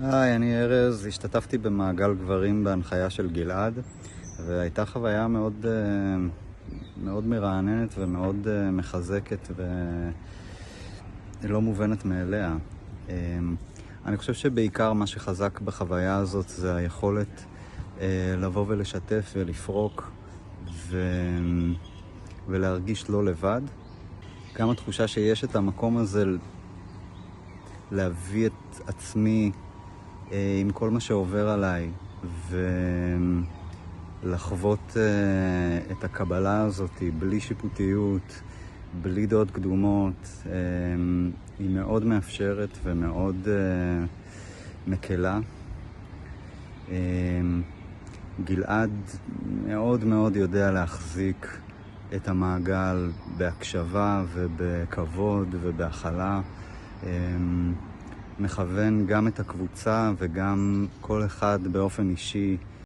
היי, אני ארז, השתתפתי במעגל גברים בהנחיה של גלעד, והייתה חוויה מאוד מרעננת ומאוד מחזקת ולא מובנת מאליה. אני חושב שבעיקר מה שחזק בחוויה הזאת זה היכולת לבוא ולשתף ולפרוק ולהרגיש לא לבד. גם התחושה שיש את המקום הזה להביא את עצמי עם כל מה שעובר עליי ולחוות את הקבלה הזאת בלי שיפוטיות, בלי דעות קדומות, היא מאוד מאפשרת ומאוד מקלה. גלעד מאוד מאוד יודע להחזיק את המעגל בהקשבה ובכבוד ובהכלה. מכוון גם את הקבוצה וגם כל אחד באופן אישי